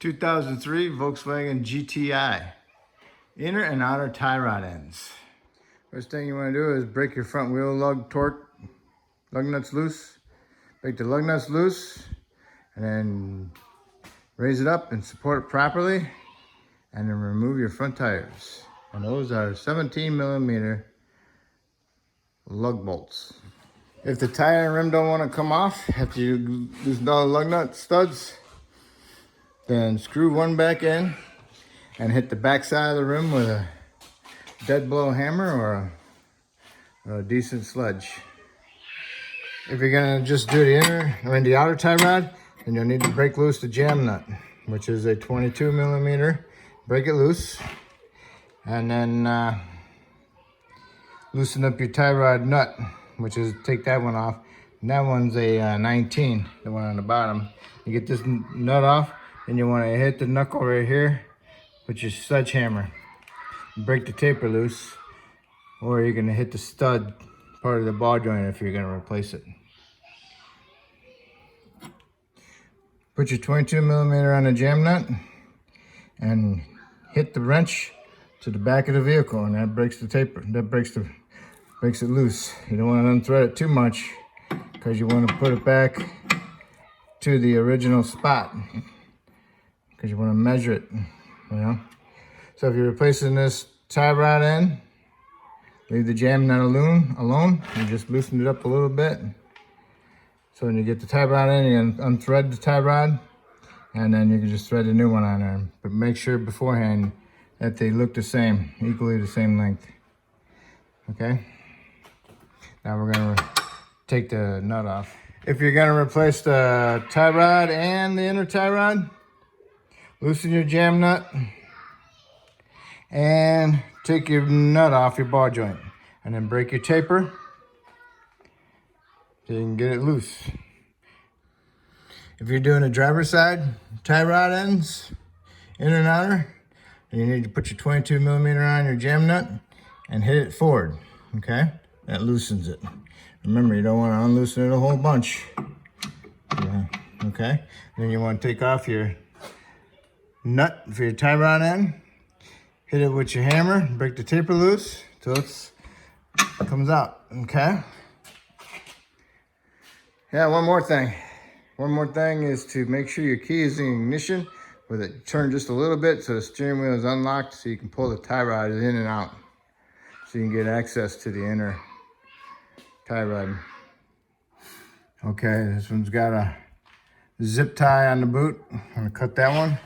2003 Volkswagen GTI. Inner and outer tie rod ends. First thing you want to do is break your front wheel lug nuts loose. Break the lug nuts loose and then raise it up and support it properly, and then remove your front tires. And those are 17mm lug bolts. If the tire and rim don't want to come off after you loosen all the lug nut studs, then screw one back in and hit the back side of the rim with a dead blow hammer or a decent sledge. If you're gonna just do the outer tie rod, then you'll need to break loose the jam nut, which is a 22mm. Break it loose, and then loosen up your tie rod nut, which is, take that one off. And that one's a 19, the one on the bottom. You get this nut off, and you want to hit the knuckle right here with your sledgehammer. Break the taper loose, or you're gonna hit the stud part of the ball joint if you're gonna replace it. Put your 22mm on the jam nut and hit the wrench to the back of the vehicle, and that breaks the taper. That breaks it loose. You don't want to unthread it too much because you want to put it back to the original spot, because you want to measure it, you know. So if you're replacing this tie rod end, leave the jam nut alone. You just loosen it up a little bit. So when you get the tie rod in, you can unthread the tie rod, and then you can just thread a new one on there. But make sure beforehand that they look the same, equally the same length. Okay? Now we're gonna take the nut off. If you're gonna replace the tie rod and the inner tie rod, loosen your jam nut and take your nut off your ball joint, and then break your taper so you can get it loose. If you're doing a driver's side tie rod ends, inner and outer, then you need to put your 22mm on your jam nut and hit it forward, okay? That loosens it. Remember, you don't want to unloosen it a whole bunch. Yeah, okay? Then you want to take off your nut for your tie rod end, hit it with your hammer, break the taper loose till it comes out, okay? Yeah, one more thing. One more thing is to make sure your key is in ignition with it turned just a little bit so the steering wheel is unlocked, so you can pull the tie rod in and out, so you can get access to the inner tie rod. Okay, this one's got a zip tie on the boot. I'm gonna cut that one.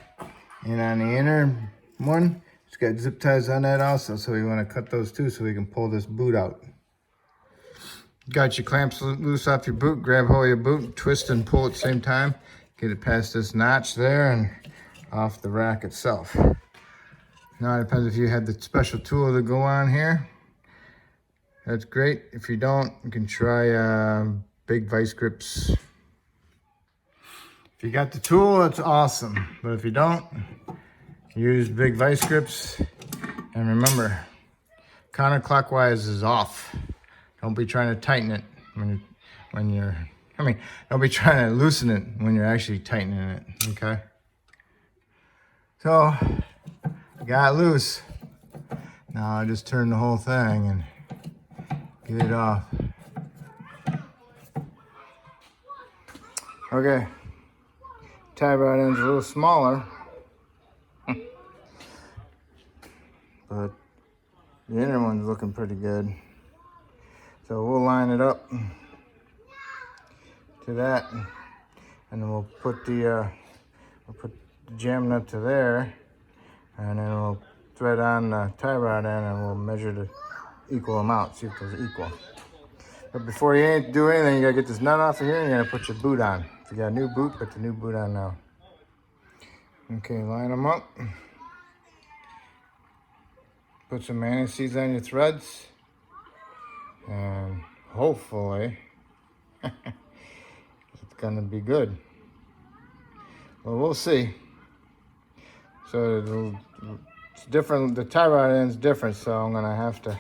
And on the inner one, it's got zip ties on that also, so we want to cut those too so we can pull this boot out. Got your clamps loose off your boot, grab hold of your boot, twist and pull at the same time. Get it past this notch there and off the rack itself. Now it depends if you have the special tool to go on here. That's great. If you don't, you can try big vice grips. If you got the tool, it's awesome. But if you don't, use big vice grips. And remember, counterclockwise is off. Don't be trying to tighten it don't be trying to loosen it when you're actually tightening it, okay? So, I got loose. Now I just turn the whole thing and get it off. Okay, tie rod end's a little smaller, but the inner one's looking pretty good. So we'll line it up to that, and then we'll put the jam nut to there, and then we'll thread on the tie rod end, and we'll measure the equal amount, see if it's equal. But before you do anything, you gotta get this nut off of here, and you gotta put your boot on. If you got a new boot, put the new boot on now. Okay, line them up. Put some anti-seize on your threads, and hopefully it's gonna be good. Well, we'll see. So it's different, the tie rod end's different, so I'm gonna have to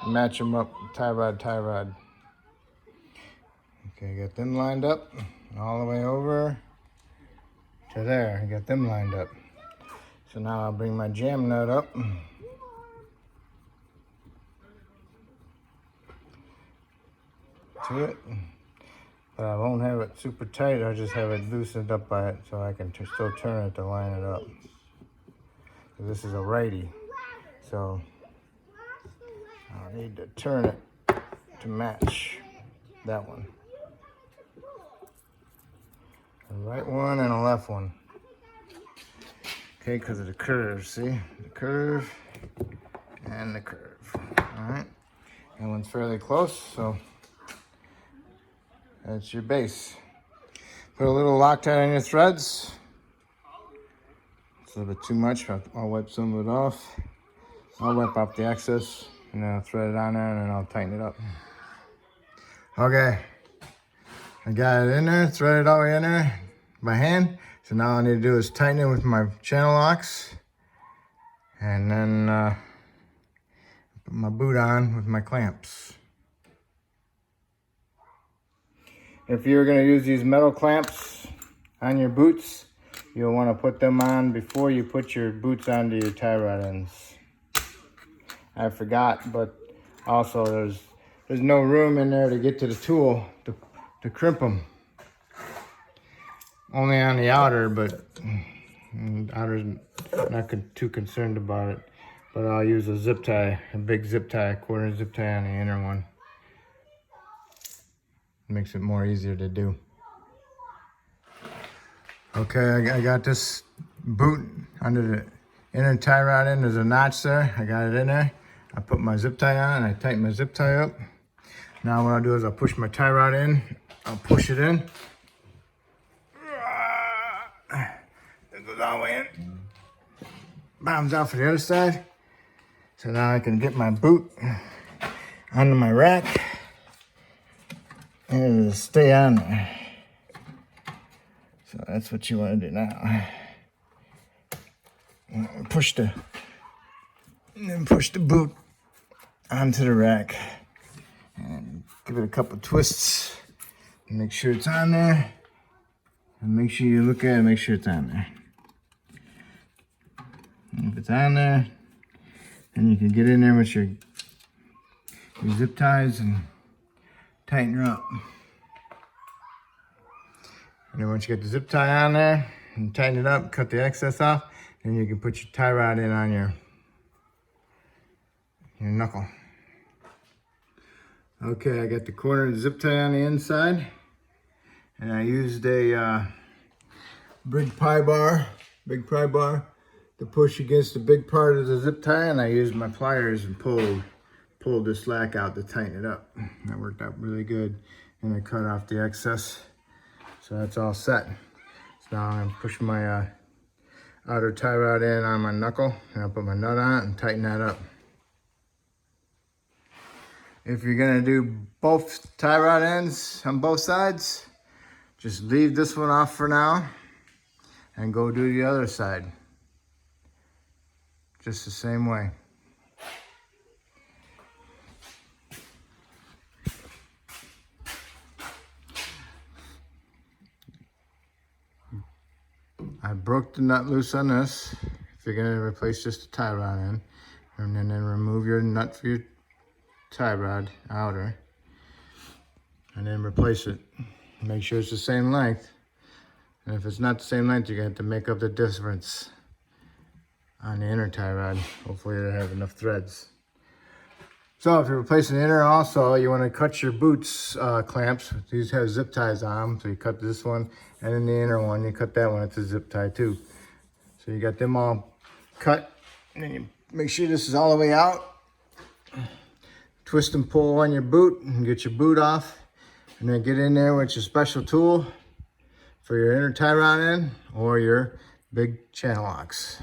match them up, tie rod. Okay, get them lined up all the way over to there and get them lined up. So now I'll bring my jam nut up. To it. But I won't have it super tight, I'll just have it loosened up by it so I can still turn it to line it up. So this is a righty, so I'll need to turn it to match that one. A right one and a left one. Okay, because of the curve, see? The curve and the curve. All right, that one's fairly close, so that's your base. Put a little Loctite on your threads. It's a little bit too much. I'll wipe some of it off. I'll wipe off the excess and then I'll thread it on there and then I'll tighten it up. Okay, I got it in there, threaded all the way in there by hand. So now all I need to do is tighten it with my channel locks and then put my boot on with my clamps. If you're going to use these metal clamps on your boots, you'll want to put them on before you put your boots onto your tie rod ends. I forgot, but also there's no room in there to get to the tool to crimp them. Only on the outer, but outer's not too concerned about it. But I'll use a zip tie, a big zip tie, a quarter zip tie on the inner one. Makes it more easier to do. Okay, I got this boot under the inner tie rod end. There's a notch there. I got it in there. I put my zip tie on and I tighten my zip tie up. Now what I'll do is I'll push my tie rod in. I'll push it in. It goes all the way in. Bottoms out for the other side. So now I can get my boot onto my rack. And it'll stay on there. So that's what you want to do now. Push the boot onto the rack. And give it a couple twists. Make sure it's on there. And make sure you look at it, make sure it's on there. And if it's on there, then you can get in there with your zip ties and tighten her up. And then once you get the zip tie on there and tighten it up, cut the excess off, then you can put your tie rod in on your knuckle. Okay, I got the corner of the zip tie on the inside, and I used a big pry bar to push against the big part of the zip tie, and I used my pliers and pulled the slack out to tighten it up. That worked out really good. And I cut off the excess. So that's all set. So now I'm gonna push my outer tie rod in on my knuckle, and I'll put my nut on it and tighten that up. If you're gonna do both tie rod ends on both sides, just leave this one off for now and go do the other side. Just the same way. I broke the nut loose on this. If you're gonna replace just the tie rod end, and then remove your nut for your tie rod outer, and then replace it. Make sure it's the same length. And if it's not the same length, you're gonna have to make up the difference on the inner tie rod. Hopefully you have enough threads. So if you're replacing the inner also, you want to cut your boots clamps. These have zip ties on them. So you cut this one, and then the inner one, you cut that one, it's a zip tie too. So you got them all cut, and then you make sure this is all the way out. Twist and pull on your boot and get your boot off. And then get in there with your special tool for your inner tie rod end or your big channel locks.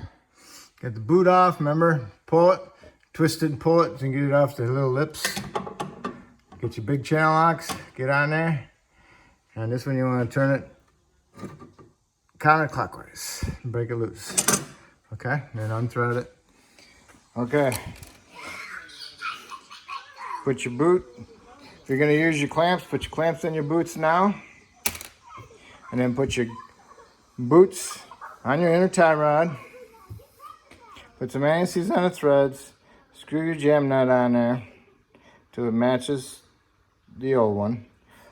Get the boot off, remember, pull it, twist it and pull it and get it off the little lips. Get your big channel locks, get on there. And this one you want to turn it counterclockwise, break it loose. Okay, then unthread it. Okay. Put your boot, if you're gonna use your clamps, put your clamps in your boots now. And then put your boots on your inner tie rod. Put some anti-seize on the threads. Screw your jam nut on there till it matches the old one.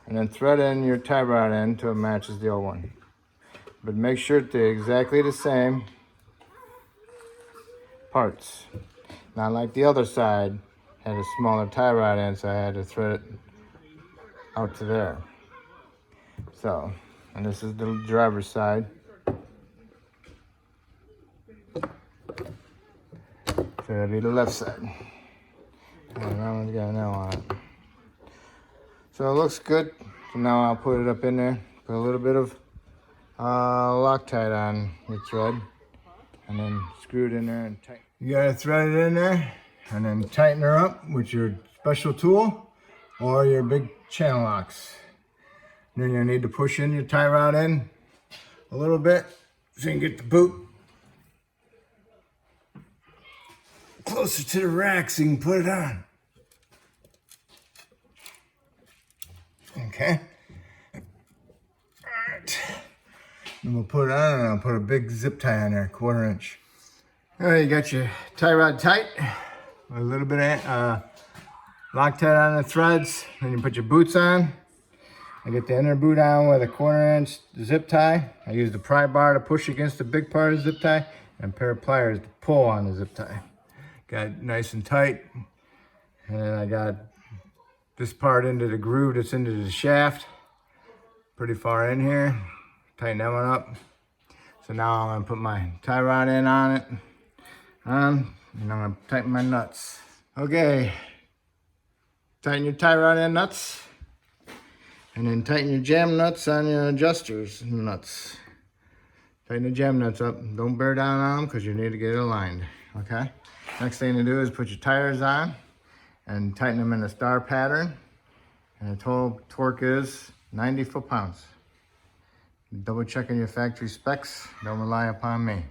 And then thread in your tie rod end till it matches the old one. But make sure they're exactly the same parts. Not like the other side had a smaller tie rod end, so I had to thread it out to there. So, and this is the driver's side. So that'll be the left side. And that one's got a nail on it. So it looks good. So now I'll put it up in there. Put a little bit of Loctite on your thread. And then screw it in there and tighten. You gotta thread it in there and then tighten her up with your special tool or your big channel locks. And then you'll need to push in your tie rod in a little bit so you can get the boot closer to the rack so you can put it on. Okay. Alright. Then we'll put it on and I'll put a big zip tie on there, 1/4 inch. Alright, you got your tie rod tight. With a little bit of Loctite on the threads. Then you put your boots on. I get the inner boot on with a 1/4 inch zip tie. I use the pry bar to push against the big part of the zip tie and a pair of pliers to pull on the zip tie. Got it nice and tight. And then I got this part into the groove that's into the shaft. Pretty far in here. Tighten that one up. So now I'm gonna put my tie rod in on it. And I'm gonna tighten my nuts. Okay. Tighten your tie rod in nuts. And then tighten your jam nuts on your adjusters nuts. Tighten the jam nuts up. Don't bear down on them because you need to get it aligned. Okay? Next thing to do is put your tires on and tighten them in a star pattern. And the total torque is 90 foot-pounds. Double checking your factory specs. Don't rely upon me.